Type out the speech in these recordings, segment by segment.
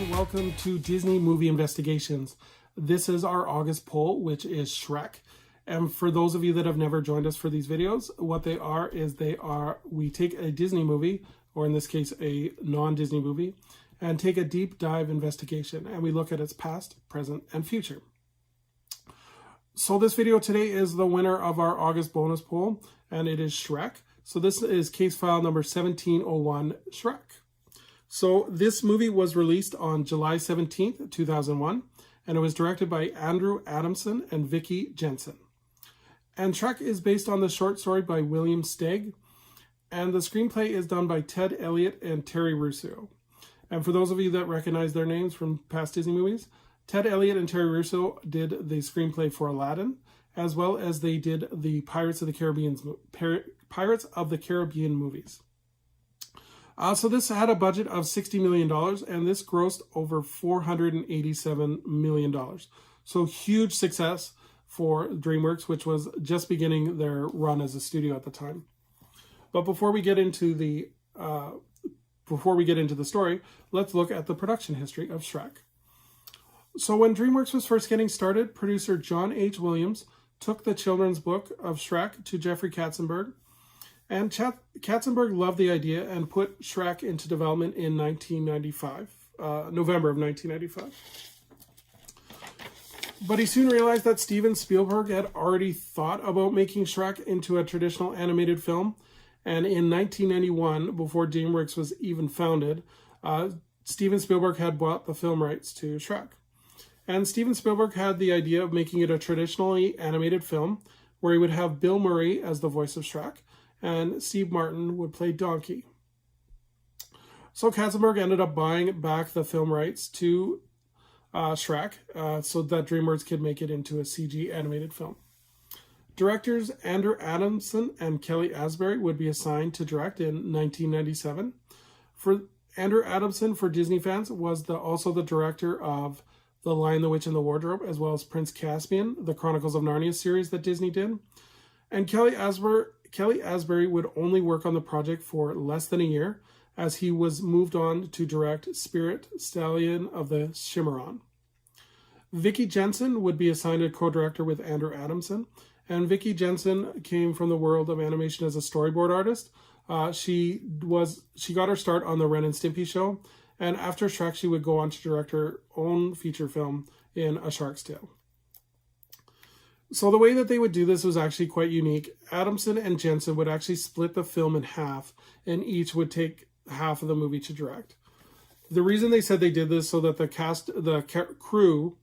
and welcome to Disney Movie Investigations. This is our August poll, which is Shrek. And for those of you that have never joined us for these videos, what they are is we take a Disney movie, or in this case, a non-Disney movie, and take a deep dive investigation, and we look at its past, present, and future. So this video today is the winner of our August bonus poll, and it is Shrek. So this is case file number 1701, Shrek. So this movie was released on July 17th, 2001, and it was directed by Andrew Adamson and Vicky Jensen. And Shrek is based on the short story by William Steig, and the screenplay is done by Ted Elliott and Terry Russo. And for those of you that recognize their names from past Disney movies, Ted Elliott and Terry Russo did the screenplay for Aladdin, as well as they did the Pirates of the Caribbean movies. So this had a budget of $60 million, and this grossed over $487 million. So huge success for DreamWorks, which was just beginning their run as a studio at the time. But before we get into the story, let's look at the production history of Shrek. So when DreamWorks was first getting started, producer John H. Williams took the children's book of Shrek to Jeffrey Katzenberg, and Katzenberg loved the idea and put Shrek into development in November of 1995. But he soon realized that Steven Spielberg had already thought about making Shrek into a traditional animated film. And in 1991, before DreamWorks was even founded, Steven Spielberg had bought the film rights to Shrek. And Steven Spielberg had the idea of making it a traditionally animated film where he would have Bill Murray as the voice of Shrek, and Steve Martin would play Donkey. So Katzenberg ended up buying back the film rights to Shrek so that DreamWorks could make it into a CG animated film. Directors Andrew Adamson and Kelly Asbury would be assigned to direct in 1997. For Andrew Adamson, for Disney fans, was also the director of The Lion, the Witch, and the Wardrobe, as well as Prince Caspian, the Chronicles of Narnia series that Disney did. And Kelly Asbury would only work on the project for less than a year, as he was moved on to direct Spirit, Stallion of the Cimarron. Vicky Jensen would be assigned a co-director with Andrew Adamson, and Vicky Jensen came from the world of animation as a storyboard artist. She got her start on the Ren and Stimpy show, and after Shrek, she would go on to direct her own feature film in A Shark's Tale. So the way that they would do this was actually quite unique. Adamson and Jensen would actually split the film in half, and each would take half of the movie to direct. The reason they said they did this so that the crew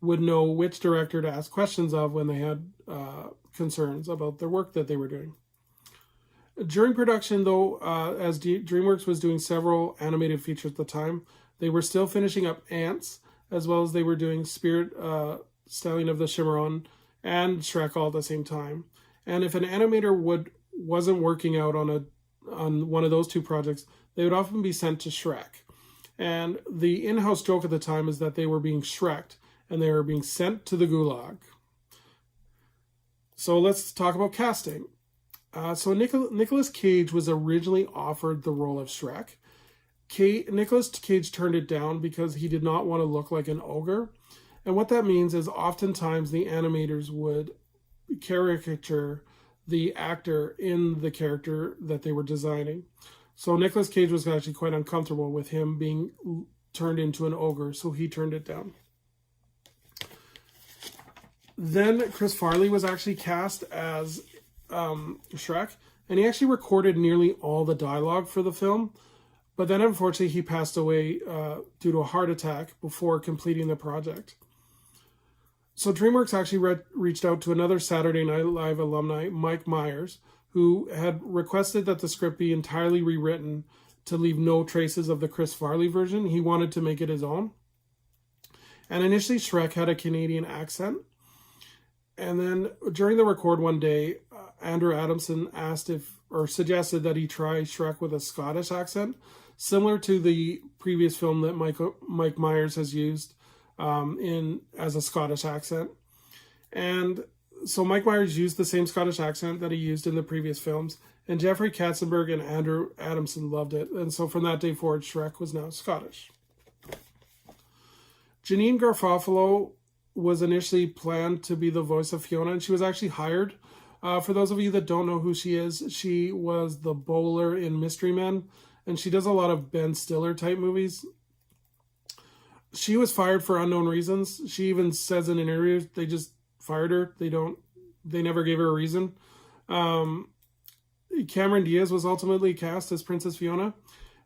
would know which director to ask questions of when they had concerns about their work that they were doing. During production, though, as DreamWorks was doing several animated features at the time, they were still finishing up Ants, as well as they were doing Spirit, Stallion of the Cimarron, and Shrek all at the same time. And if an animator wasn't working out on one of those two projects, they would often be sent to Shrek. And the in-house joke at the time is that they were being Shreked, and they were being sent to the gulag. So let's talk about casting. So Nicolas Cage was originally offered the role of Shrek. Nicolas Cage turned it down because he did not want to look like an ogre. And what that means is oftentimes the animators would caricature the actor in the character that they were designing. So Nicolas Cage was actually quite uncomfortable with him being turned into an ogre, so he turned it down. Then Chris Farley was actually cast as Shrek, and he actually recorded nearly all the dialogue for the film, but then unfortunately he passed away due to a heart attack before completing the project. So DreamWorks actually reached out to another Saturday Night Live alumni, Mike Myers, who had requested that the script be entirely rewritten to leave no traces of the Chris Farley version. He wanted to make it his own. And initially Shrek had a Canadian accent. And then during the record one day, Andrew Adamson suggested that he try Shrek with a Scottish accent, similar to the previous film that Mike Myers has used as a Scottish accent. And so Mike Myers used the same Scottish accent that he used in the previous films, and Jeffrey Katzenberg and Andrew Adamson loved it. And so from that day forward, Shrek was now Scottish. Janine Garofalo was initially planned to be the voice of Fiona, and she was actually hired. For those of you that don't know who she is, she was the bowler in Mystery Men, and she does a lot of Ben Stiller type movies. She was fired for unknown reasons. She even says in an interview they just fired her. They never gave her a reason. Cameron Diaz was ultimately cast as Princess Fiona,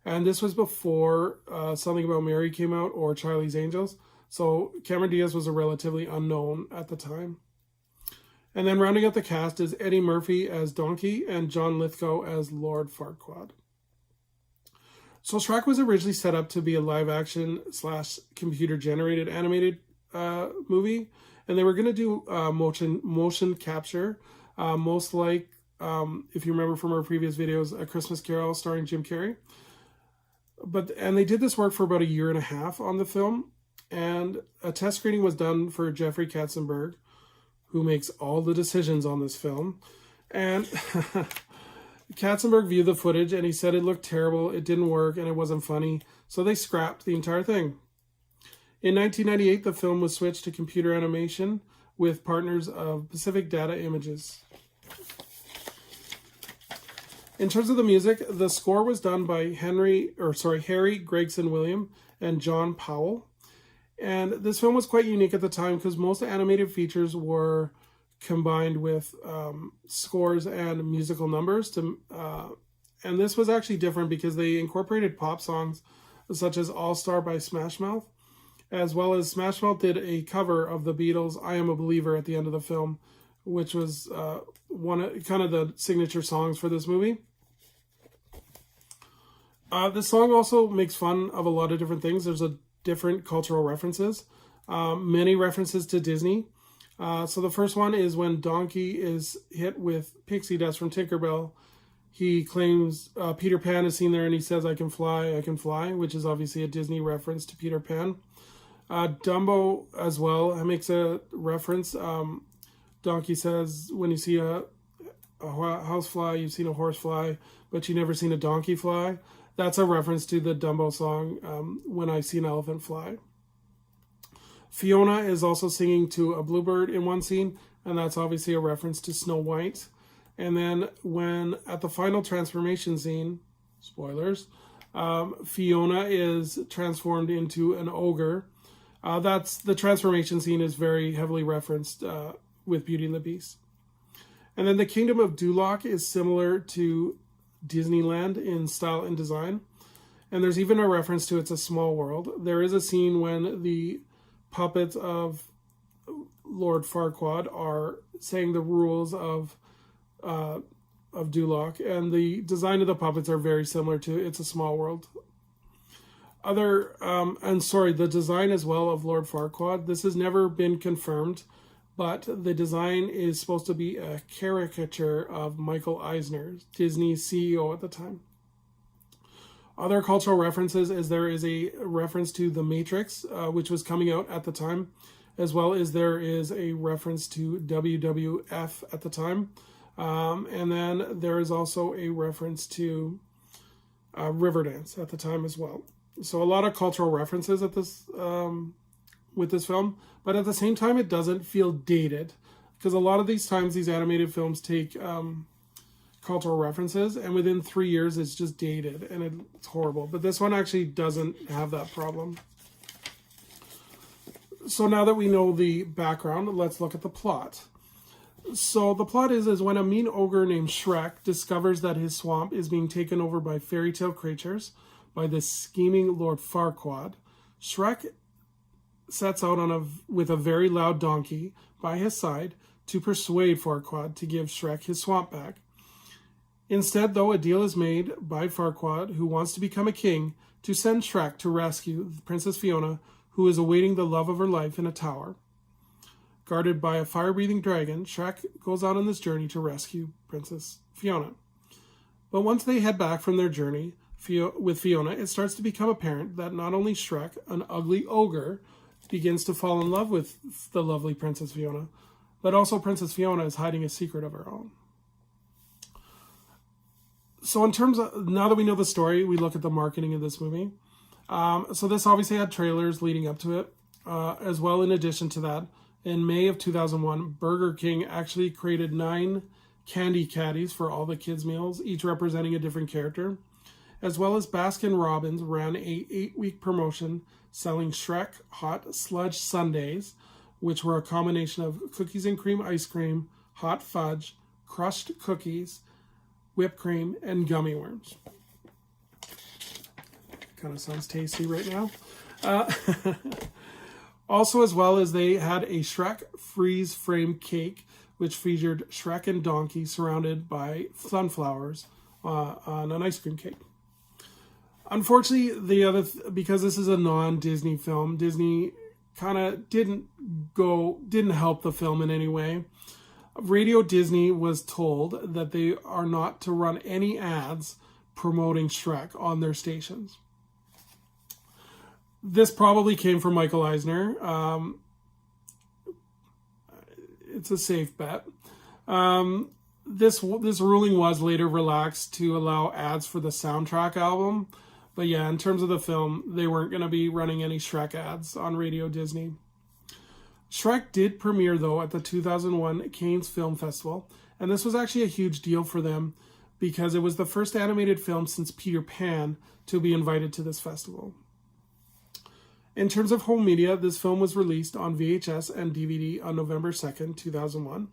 and this was before Something About Mary came out or Charlie's Angels. So Cameron Diaz was a relatively unknown at the time. And then rounding out the cast is Eddie Murphy as Donkey and John Lithgow as Lord Farquaad. So Shrek was originally set up to be a live-action / computer-generated animated movie, and they were going to do motion capture, most like, if you remember from our previous videos, A Christmas Carol starring Jim Carrey. And they did this work for about 1.5 years on the film, and a test screening was done for Jeffrey Katzenberg, who makes all the decisions on this film. And Katzenberg viewed the footage and he said it looked terrible, it didn't work, and it wasn't funny, so they scrapped the entire thing. In 1998, the film was switched to computer animation with partners of Pacific Data Images. In terms of the music, the score was done by Harry Gregson Williams and John Powell. And this film was quite unique at the time because most animated features were combined with scores and musical numbers. And this was actually different because they incorporated pop songs such as All Star by Smash Mouth, as well as Smash Mouth did a cover of the Beatles' I Am a Believer at the end of the film, which was one of the signature songs for this movie. This song also makes fun of a lot of different things. There's different cultural references, many references to Disney. So the first one is when Donkey is hit with pixie dust from Tinkerbell. He claims Peter Pan is seen there and he says, I can fly, which is obviously a Disney reference to Peter Pan. Dumbo as well makes a reference. Donkey says, when you see a house fly, you've seen a horse fly, but you've never seen a donkey fly. That's a reference to the Dumbo song, When I See an Elephant Fly. Fiona is also singing to a bluebird in one scene, and that's obviously a reference to Snow White. And then when at the final transformation scene, spoilers, Fiona is transformed into an ogre. That's the transformation scene is very heavily referenced with Beauty and the Beast. And then the Kingdom of Duloc is similar to Disneyland in style and design. And there's even a reference to It's a Small World. There is a scene when the puppets of Lord Farquaad are saying the rules of Duloc, and the design of the puppets are very similar to It's a Small World. The design as well of Lord Farquaad, this has never been confirmed, but the design is supposed to be a caricature of Michael Eisner, Disney's CEO at the time. Other cultural references is there is a reference to The Matrix, which was coming out at the time, as well as there is a reference to WWF at the time. And then there is also a reference to Riverdance at the time as well. So a lot of cultural references at this with this film, but at the same time it doesn't feel dated, because a lot of these times these animated films take cultural references and within 3 years it's just dated and it's horrible. But this one actually doesn't have that problem. So now that we know the background, let's look at the plot. So the plot is when a mean ogre named Shrek discovers that his swamp is being taken over by fairy tale creatures by this scheming Lord Farquaad, Shrek sets out with a very loud donkey by his side to persuade Farquaad to give Shrek his swamp back. Instead, though, a deal is made by Farquaad, who wants to become a king, to send Shrek to rescue Princess Fiona, who is awaiting the love of her life in a tower. Guarded by a fire-breathing dragon, Shrek goes out on this journey to rescue Princess Fiona. But once they head back from their journey with Fiona, it starts to become apparent that not only Shrek, an ugly ogre, begins to fall in love with the lovely Princess Fiona, but also Princess Fiona is hiding a secret of her own. So in terms of, now that we know the story, we look at the marketing of this movie. So this obviously had trailers leading up to it. as well, in addition to that, in May of 2001, Burger King actually created 9 candy caddies for all the kids' meals, each representing a different character, as well as Baskin-Robbins ran a 8-week promotion selling Shrek Hot Sludge Sundaes, which were a combination of cookies and cream ice cream, hot fudge, crushed cookies, whipped cream, and gummy worms. Kind of sounds tasty right now. Also, as well as they had a Shrek freeze frame cake, which featured Shrek and Donkey surrounded by sunflowers on an ice cream cake. Unfortunately, because this is a non-Disney film, Disney kind of didn't help the film in any way. Radio Disney was told that they are not to run any ads promoting Shrek on their stations. This probably came from Michael Eisner. It's a safe bet. This ruling was later relaxed to allow ads for the soundtrack album. But yeah, in terms of the film, they weren't going to be running any Shrek ads on Radio Disney. Shrek did premiere, though, at the 2001 Cannes Film Festival. And this was actually a huge deal for them because it was the first animated film since Peter Pan to be invited to this festival. In terms of home media, this film was released on VHS and DVD on November 2nd, 2001,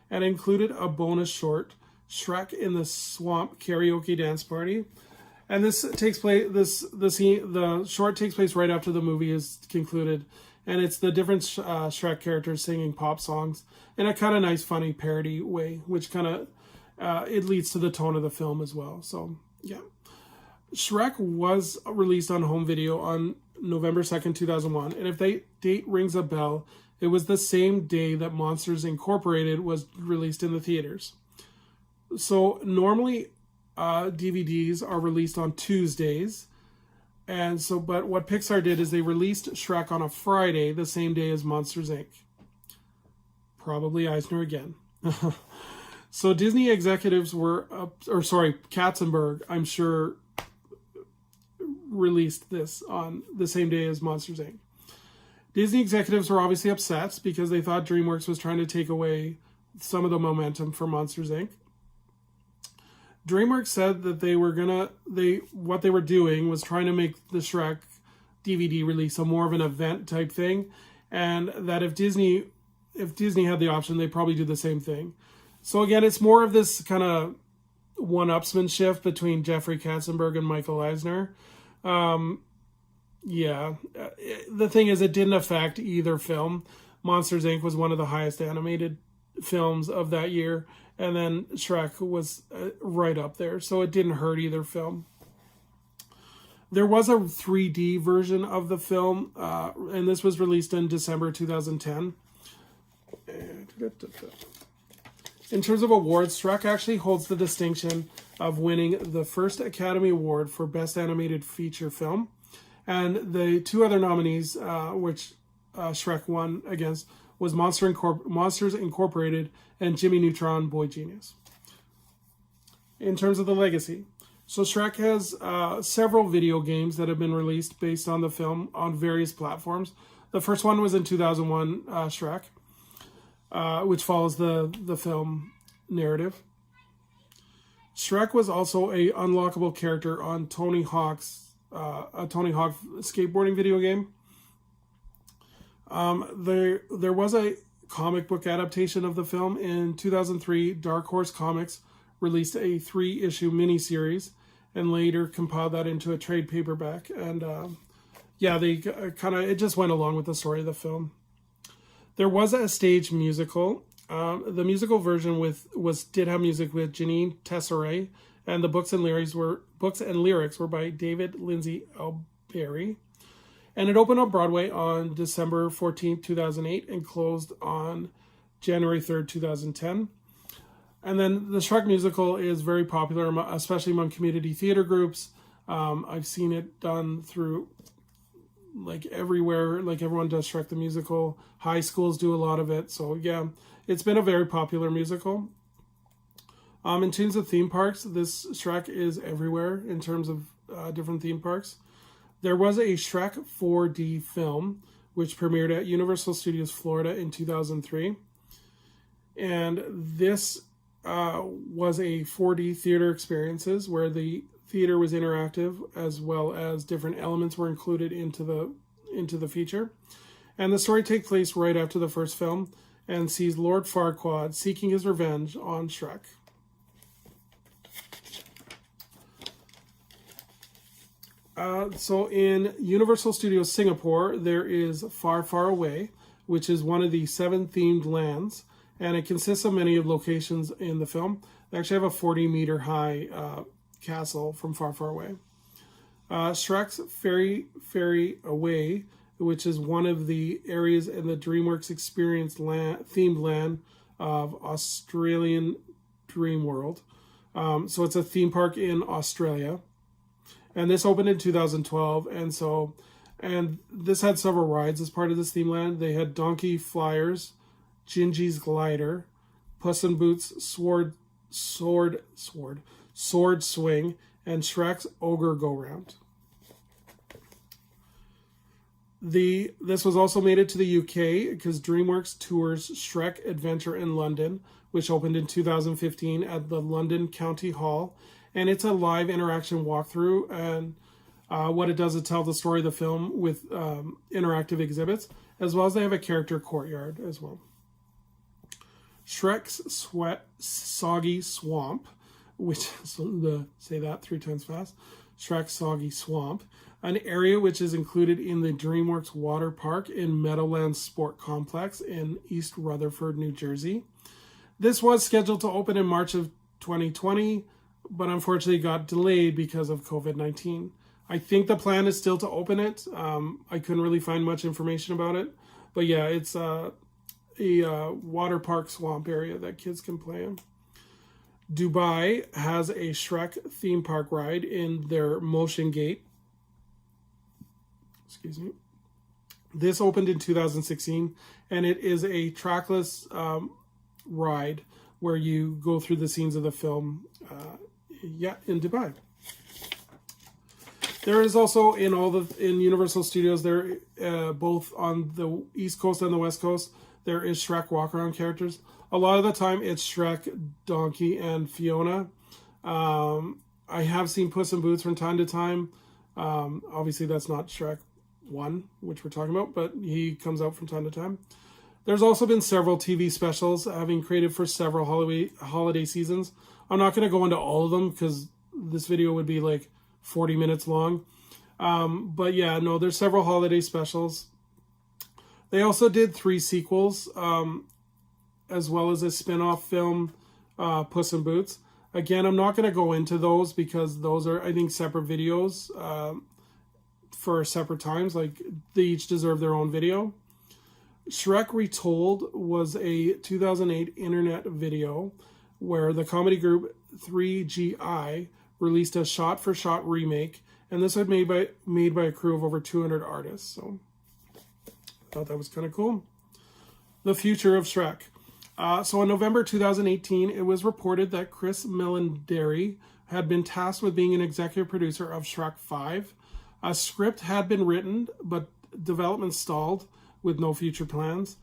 and included a bonus short, Shrek in the Swamp Karaoke Dance Party. And this takes place. The short takes place right after the movie is concluded, and it's the different Shrek characters singing pop songs in a kind of nice, funny parody way, which kind of it leads to the tone of the film as well. So yeah, Shrek was released on home video on November 2nd, 2001, and if that date rings a bell, it was the same day that Monsters Incorporated was released in the theaters. So normally DVDs are released on Tuesdays, but what Pixar did is they released Shrek on a Friday, the same day as Monsters Inc. Probably Eisner again. So Disney executives Katzenberg, I'm sure, released this on the same day as Monsters Inc. Disney executives were obviously upset because they thought DreamWorks was trying to take away some of the momentum from Monsters Inc. DreamWorks said that what they were doing was trying to make the Shrek DVD release a more of an event type thing, and that if Disney had the option, they'd probably do the same thing. So again, it's more of this kind of one-upsmanship between Jeffrey Katzenberg and Michael Eisner. The thing is, it didn't affect either film. Monsters Inc. was one of the highest animated films of that year, and then Shrek was right up there, so it didn't hurt either film. There was a 3D version of the film, and this was released in December 2010. In terms of awards, Shrek actually holds the distinction of winning the first Academy Award for Best Animated Feature Film. And the two other nominees, which Shrek won against, was Monsters Incorporated and Jimmy Neutron Boy Genius. In terms of the legacy, so Shrek has several video games that have been released based on the film on various platforms. The first one was in 2001, Shrek, which follows the film narrative. Shrek was also a unlockable character on Tony Hawk's Tony Hawk skateboarding video game. There was a comic book adaptation of the film in 2003. Dark Horse Comics released a 3-issue miniseries and later compiled that into a trade paperback. And they it just went along with the story of the film. There was a stage musical. The musical version did have music with Janine Tesseret, and the books and lyrics were by David Lindsay Alberry. And it opened on Broadway on December 14th, 2008, and closed on January 3rd, 2010. And then the Shrek musical is very popular, especially among community theater groups. I've seen it done through everywhere, everyone does Shrek the musical. High schools do a lot of it. So yeah, it's been a very popular musical. In terms of theme parks, this Shrek is everywhere in terms of different theme parks. There was a Shrek 4D film, which premiered at Universal Studios Florida in 2003. And this was a 4D theater experiences where the theater was interactive, as well as different elements were included into the feature. And the story takes place right after the first film and sees Lord Farquaad seeking his revenge on Shrek. So in Universal Studios Singapore, there is Far, Far Away, which is one of the 7 themed lands, and it consists of many of locations in the film. They actually have a 40-meter high castle from Far, Far Away. Shrek's Ferry Away, which is one of the areas in the DreamWorks Experience themed land of Australian Dream World. So it's a theme park in Australia. And this opened in 2012, and this had several rides as part of this theme land. They had Donkey Flyers, Gingy's Glider, Puss in Boots Sword Swing, and Shrek's Ogre Go Round. This was also made it to the UK because DreamWorks tours Shrek Adventure in London, which opened in 2015 at the London County Hall. And it's a live interaction walkthrough, and what it does is tell the story of the film with interactive exhibits, as well as they have a character courtyard as well. Shrek's Soggy Swamp, which, say that 3 times fast, Shrek's Soggy Swamp, an area which is included in the DreamWorks Water Park in Meadowlands Sport Complex in East Rutherford, New Jersey. This was scheduled to open in March of 2020, but unfortunately got delayed because of COVID-19. I think the plan is still to open it. I couldn't really find much information about it. But yeah, it's a water park swamp area that kids can play in. Dubai has a Shrek theme park ride in their Motion Gate. Excuse me. This opened in 2016, and it is a trackless ride where you go through the scenes of the film in Dubai. There is also in Universal Studios, there both on the East Coast and the West Coast, there is Shrek walk-around characters. A lot of the time it's Shrek, Donkey, and Fiona. I have seen Puss in Boots from time to time. Obviously that's not Shrek 1, which we're talking about, but he comes out from time to time. There's also been several TV specials having created for several holiday seasons. I'm not going to go into all of them because this video would be like 40 minutes long. But yeah, no, there's several holiday specials. They also did 3 sequels, as well as a spin-off film, Puss in Boots. Again, I'm not going to go into those because those are, I think, separate videos for separate times. Like, they each deserve their own video. Shrek Retold was a 2008 internet video where the comedy group 3GI released a shot-for-shot remake, and this was made by a crew of over 200 artists. So I thought that was kind of cool. The future of Shrek. So in November 2018, it was reported that Chris Meledandri had been tasked with being an executive producer of Shrek 5. A script had been written, but development stalled with no future plans.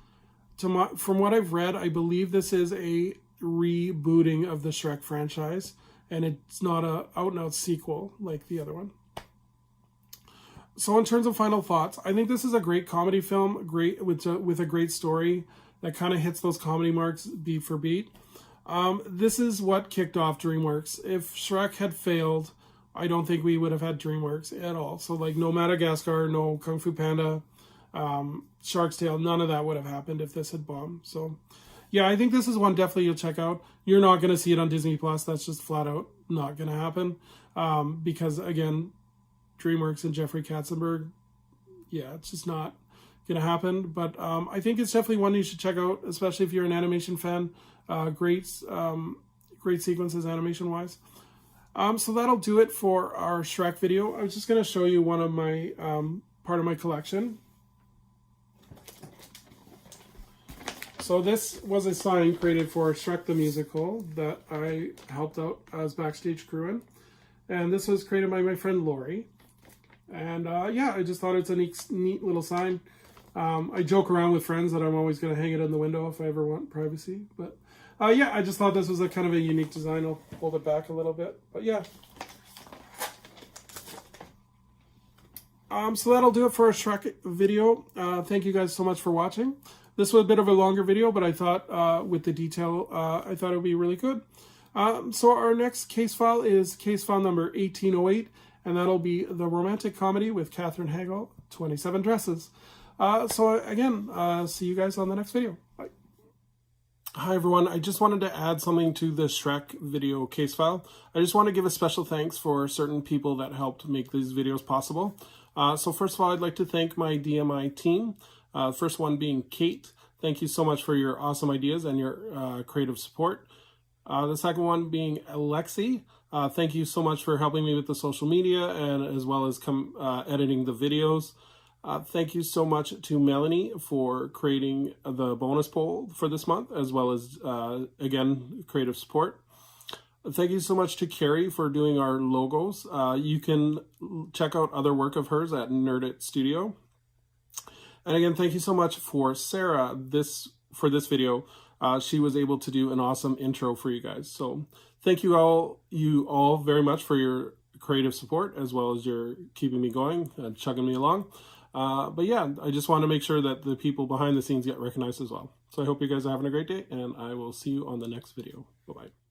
From what I've read, I believe this is a rebooting of the Shrek franchise, and it's not a out-and-out sequel like the other one. So in terms of final thoughts, I think this is a great comedy film, great with a great story that kind of hits those comedy marks beat for beat. This is what kicked off DreamWorks. If Shrek had failed, I don't think we would have had DreamWorks at all. So like no Madagascar, no Kung Fu Panda, Shark's Tale, none of that would have happened if this had bombed. So yeah, I think this is one definitely you'll check out. You're not going to see it on Disney Plus. That's just flat out not going to happen. Because again, DreamWorks and Jeffrey Katzenberg, yeah, it's just not going to happen. But I think it's definitely one you should check out, especially if you're an animation fan. Great sequences animation wise. So that'll do it for our Shrek video. I was just going to show you one of my part of my collection. So this was a sign created for Shrek the Musical that I helped out as backstage crew in. And this was created by my friend Lori. And yeah, I just thought it's a neat little sign. I joke around with friends that I'm always going to hang it in the window if I ever want privacy. But yeah, I just thought this was a kind of a unique design. I'll hold it back a little bit. But yeah. So that'll do it for our Shrek video. Thank you guys so much for watching. This was a bit of a longer video, but I thought with the detail, I thought it would be really good. So our next case file is case file number 1808, and that'll be the romantic comedy with Katherine Hagel, 27 Dresses. So again, see you guys on the next video. Bye. Hi everyone, I just wanted to add something to the Shrek video case file. I just want to give a special thanks for certain people that helped make these videos possible. So first of all, I'd like to thank my DMI team. First one being Kate. Thank you so much for your awesome ideas and your creative support. The second one being Alexi. Thank you so much for helping me with the social media and as well as editing the videos. Thank you so much to Melanie for creating the bonus poll for this month, as well as, again, creative support. Thank you so much to Carrie for doing our logos. You can check out other work of hers at Nerd It Studio. And again, thank you so much for Sarah for this video. She was able to do an awesome intro for you guys. So thank you all very much for your creative support, as well as your keeping me going and chugging me along. But yeah, I just want to make sure that the people behind the scenes get recognized as well. So I hope you guys are having a great day, and I will see you on the next video. Bye-bye.